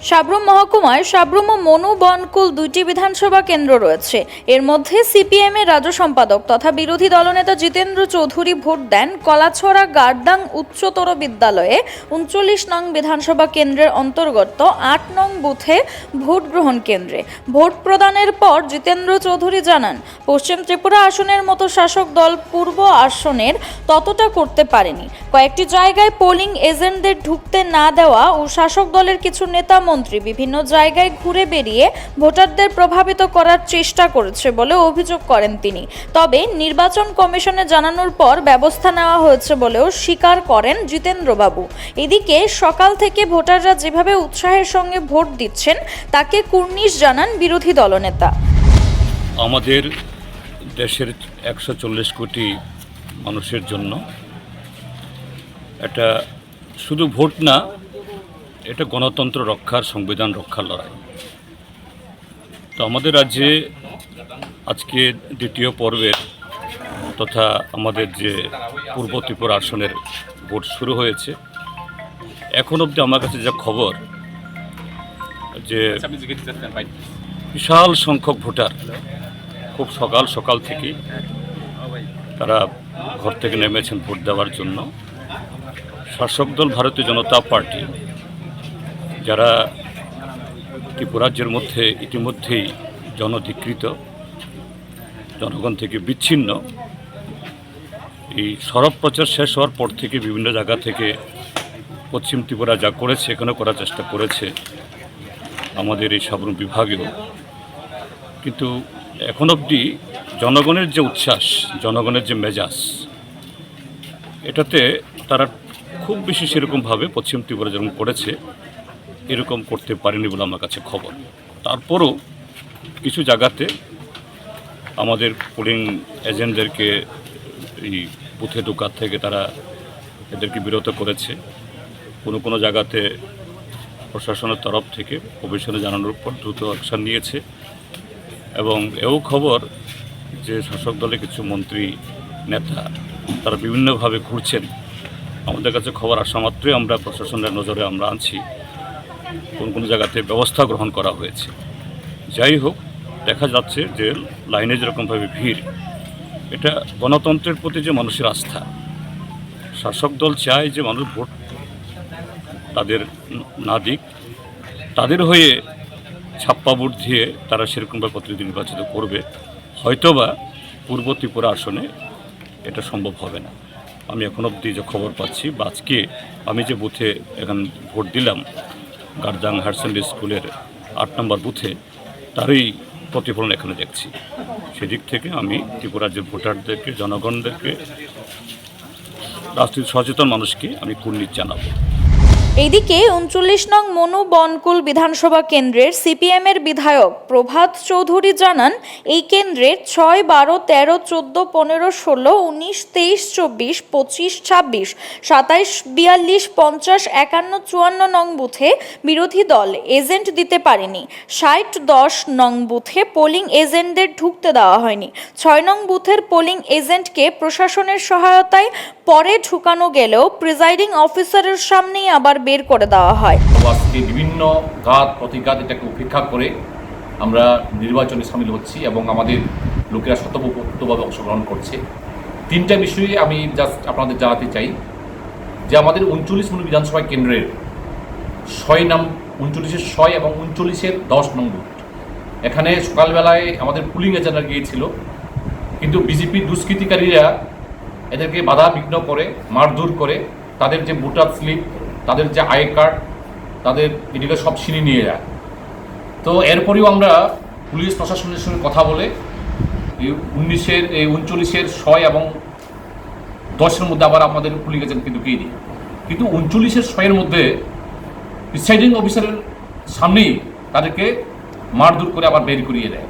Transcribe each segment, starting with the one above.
সাব্রুম মহকুমায় সাব্রুম ও মনু বনকুল দুইটি বিধানসভা কেন্দ্র রয়েছে। এর মধ্যে সিপিএম এর রাজ্য সম্পাদক তথা বিরোধী দলনেতা জিতেন্দ্র চৌধুরী ভোট দেন কলাছড়া গারদাং উচ্চতর বিদ্যালয়ে ৩৯ নং বিধানসভা কেন্দ্রের অন্তর্গত ৮ নং বুথে ভোট গ্রহণ কেন্দ্রে। ভোট প্রদানের পর জিতেন্দ্র চৌধুরী জানান, পশ্চিম ত্রিপুরা আসনের মতো শাসক দল পূর্ব আসনের ততটা করতে পারেনি। কয়েকটি জায়গায় পোলিং এজেন্টদের ঢুকতে না দেওয়া ও শাসক দলের কিছু নেতা মন্ত্রী বিভিন্ন জায়গায় ঘুরে বেরিয়ে ভোটারদের প্রভাবিত করার চেষ্টা করেছে বলে অভিযোগ করেন তিনি। তবে নির্বাচন কমিশনে জানানোর পর ব্যবস্থা নেওয়া হয়েছে বলেও স্বীকার করেন জিতেন্দ্রবাবু। এদিকে সকাল থেকে ভোটাররা যেভাবে উৎসাহের সঙ্গে ভোট দিচ্ছেন তাকে কুর্নিশ জানান বিরোধী দলনেতা। আমাদের দেশের ১৪০ কোটি মানুষের জন্য এটা শুধু ভোট না, এটা গণতন্ত্র রক্ষার, সংবিধান রক্ষার লড়াই। তো আমাদের রাজ্যে আজকে দ্বিতীয় পর্বের তথা আমাদের যে পূর্ব ত্রিপুরা আসনের ভোট শুরু হয়েছে। এখন অবধি আমার কাছে যা খবর যে বিশাল সংখ্যক ভোটার খুব সকাল থেকেই তারা ঘর থেকে নেমেছেন ভোট দেওয়ার জন্য। শাসক দল ভারতীয় জনতা পার্টি, যারা ত্রিপুরাজ্যের মধ্যে ইতিমধ্যেই জনধিকৃত, জনগণ থেকে বিচ্ছিন্ন, এই সরব প্রচার শেষ হওয়ার পর থেকে বিভিন্ন জায়গা থেকে পশ্চিম ত্রিপুরা যা করেছে, এখানেও করার চেষ্টা করেছে আমাদের এই সাব্রুম বিভাগেও। কিন্তু এখন অবধি জনগণের যে উচ্ছ্বাস, জনগণের যে মেজাজ, এটাতে তারা খুব বেশি সেরকমভাবে পশ্চিম ত্রিপুরা যেরকম করেছে এরকম করতে পারেনি বলে আমার কাছে খবর। তারপরও কিছু জায়গাতে আমাদের পোলিং এজেন্টদেরকে এই বুথে ঢোকার থেকে তারা এদেরকে বিরত করেছে। কোনো জায়গাতে প্রশাসনের তরফ থেকে কমিশনে জানানোর পর দ্রুত অ্যাকশন নিয়েছে। এবং এও খবর যে শাসক দলের কিছু মন্ত্রী নেতা তারা বিভিন্নভাবে ঘুরছেন। আমাদের কাছে খবর আসা মাত্রই আমরা প্রশাসনের নজরে আমরা আনছি, কোন জায়গাতে ব্যবস্থা গ্রহণ করা হয়েছে। যাই হোক, দেখা যাচ্ছে যে লাইনে যেরকমভাবে ভিড়, এটা গণতন্ত্রের প্রতি যে মানুষের আস্থা। শাসক দল চায় যে মানুষ ভোট তাদের না দিক, তাদের হয়ে ছাপ্পা ভোট দিয়ে তারা সেরকমভাবে প্রতিনিধি নির্বাচিত করবে। হয়তোবা পূর্ব ত্রিপুরা আসনে এটা সম্ভব হবে না। আমি এখন অবধি যে খবর পাচ্ছি বা আজকে আমি যে বুথে এখন ভোট দিলাম, গারদাং হায়ার সেকেন্ডারি স্কুলের ৮ নম্বর বুথে, তারই প্রতিফলন এখানে দেখছি। সেদিক থেকে আমি ত্রিপুরার যে ভোটারদেরকে, জনগণদেরকে, রাজনীতি সচেতন মানুষকে আমি কুর্নিশ জানাবো। এদিকে ৩৯ নং মনু বনকুল বিধানসভা কেন্দ্রের সিপিএম এর বিধায়ক প্রভাত চৌধুরী জানান, এই কেন্দ্রের ৬, ১২, ১৩, ১৪, ১৫, ১৬, ১৯, ২৩, ২৪, ২৫, ২৬, ২৭, ৪২, ৫০, ৫১, ৫৪ নং বুথে বিরোধী দল এজেন্ট দিতে পারেনি। ৬০-১০ নং বুথে পোলিং এজেন্টদের ঢুকতে দেওয়া হয়নি। ৬ নং বুথের পোলিং এজেন্টকে প্রশাসনের সহায়তায় পরে ঢুকানো গেলেও প্রিজাইডিং অফিসারের সামনেই আবার বের করে দেওয়া হয়। আজকে বিভিন্ন ঘাত প্রতিঘাত এটাকে উপেক্ষা করে আমরা নির্বাচনে সামিল হচ্ছি এবং আমাদের লোকেরা স্বতঃস্ফূর্তভাবে অংশগ্রহণ করছে। 3টা বিষয়ে আমি জাস্ট আপনাদের জানাতে চাই যে আমাদের ৩৯ নং বিধানসভা কেন্দ্রের 39-এর 6 এবং 39-এর 10 নং বুথ, এখানে সকালবেলায় আমাদের পুলিং এজেন্টরা গিয়েছিল, কিন্তু বিজেপি দুষ্কৃতিকারীরা এদেরকে বাধা বিঘ্ন করে, মারধর করে, তাদের যে ভোটার স্লিপ, তাদের যে আই কার্ড, তাদের এদিকে সব ছিনিয়ে নিয়ে যায়। তো এরপরেও আমরা পুলিশ প্রশাসনের সঙ্গে কথা বলে এই 39-এর 6 এবং 10-এর মধ্যে আবার আমাদের পুলিং এজেন্টকে ঢুকিয়ে দিই। কিন্তু 39-এর 6-এর মধ্যে প্রিসাইডিং অফিসারের সামনেই তাদেরকে মারধর করে আবার বের করিয়ে দেয়।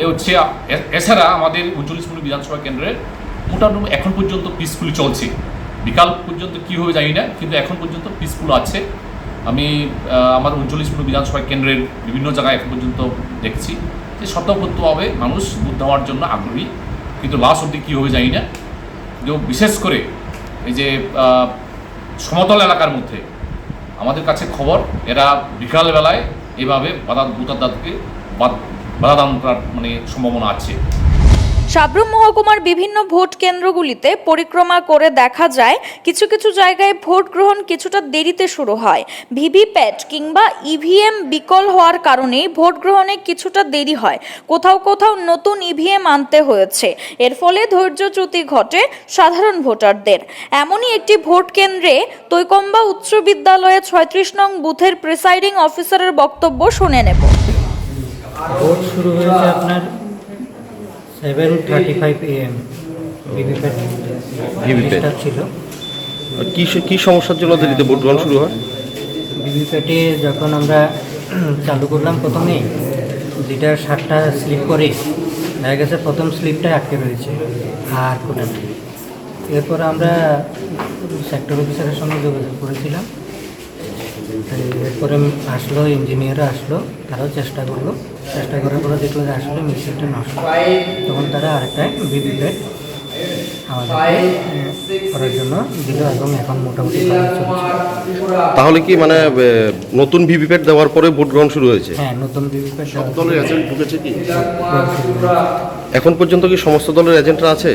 এ হচ্ছে। এছাড়া আমাদের 39 নং বিধানসভা কেন্দ্রের মোটামুটি এখন পর্যন্ত পিসফুলি চলছে। বিকাল পর্যন্ত কী হবে জানি না, কিন্তু এখন পর্যন্ত পিসফুল আছে। আমি আমার 39 নং বিধানসভা কেন্দ্রের বিভিন্ন জায়গায় এখন পর্যন্ত দেখছি যে স্বতঃস্ফূর্তভাবে মানুষ ভোট দেওয়ার জন্য আগ্রহী, কিন্তু লাস্ট অবধি কী হবে জানি না। যে বিশেষ করে এই যে সমতল এলাকার মধ্যে আমাদের কাছে খবর এরা বিকালবেলায় এভাবে ভোটারদেরকে বাধাদান করার সম্ভাবনা আছে। সাব্রুম মহকুমার বিভিন্ন ভোট কেন্দ্রগুলিতে পরিক্রমা করে দেখা যায় কিছু কিছু জায়গায় ভোট গ্রহণ কিছুটা দেরিতে শুরু হয়। ভিভিপ্যাট কিংবা ইভিএম বিকল হওয়ার কারণেই ভোট গ্রহণে কিছুটা দেরি হয়। কোথাও কোথাও নতুন ইভিএম আনতে হয়েছে। এর ফলে ধৈর্যচ্যুতি ঘটে সাধারণ ভোটারদের। এমনই একটি ভোট কেন্দ্রে তৈকম্বা উচ্চ বিদ্যালয়ে 36 নং বুথের প্রিসাইডিং অফিসারের বক্তব্য শুনে নেব। ভোট শুরু হয়েছে আপনার 7:35 AM ভিভিপ্যাট ছিল। কি সমস্যার জন্য দেরিতে ভোট গ্রহণ শুরু হয়? ভিভিপ্যাটে যখন আমরা চালু করলাম প্রথমেই যেটা 7টা স্লিপ করে দেখা গেছে প্রথম স্লিপটা আটকে রয়েছে আর কোটাটা। এরপর আমরা সেক্টর অফিসারের সঙ্গে যোগাযোগ করেছিলাম। এরপরে আসলো ইঞ্জিনিয়াররা আসলো, তারাও চেষ্টা করলো। চেষ্টা করার পরে দেখলো যে আসলে মেশিনটা নষ্ট। তখন তারা আরেকটা ভিভিপ্যাট আমাদের করার জন্য দিল এবং এখন মোটামুটি চলছে। তাহলে কি নতুন ভিভিপ্যাট দেওয়ার পরে ভোট গ্রহণ শুরু হয়েছে? হ্যাঁ, নতুন ভিভিপ্যাট দলের এজেন্ট ঢুকেছে কি এখন পর্যন্ত? কি সমস্ত দলের এজেন্টরা আছে?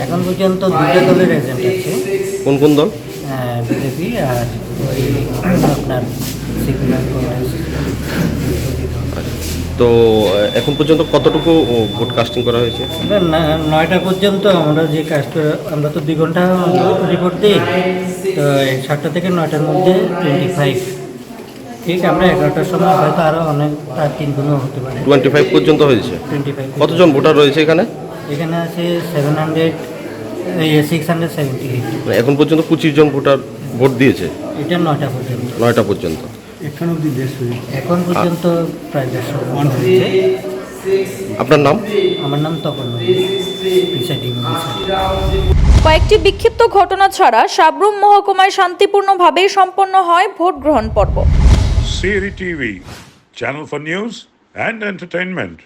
এখন পর্যন্ত দুটো দলের এজেন্ট আছে। কোন কোন দল? বিজেপি আর ওই আপনার সিপিএম কংগ্রেস। তো এখন পর্যন্ত কতটুকু ভোট কাস্টিং করা হয়েছে? 9টা পর্যন্ত আমরা যে কাজ আমরা তো 2 ঘন্টা রিপোর্ট দিই, তো 7টা থেকে 9টার মধ্যে 25। ঠিক, আমরা 11টার সময় হয়তো আরও অনেক 3 গুণও হতে পারে। 25 পর্যন্ত হয়েছে। 25। কতজন ভোটার রয়েছে এখানে? এখানে আছে 678। এখন পর্যন্ত 25 জন ভোটার ভোট দিয়েছে। এটা 9টা পর্যন্ত। 9টা পর্যন্ত। এখন পর্যন্ত প্রায় 150 হয়েছে। আপনার নাম? আমার নাম তপন, প্রিসাইডিং অফিসার। কয়েকটি বিক্ষিপ্ত ঘটনা ছাড়া সাব্রুম মহকুমায় শান্তিপূর্ণভাবেই সম্পন্ন হয় ভোট গ্রহণ পর্ব। Siri TV, channel for news and entertainment.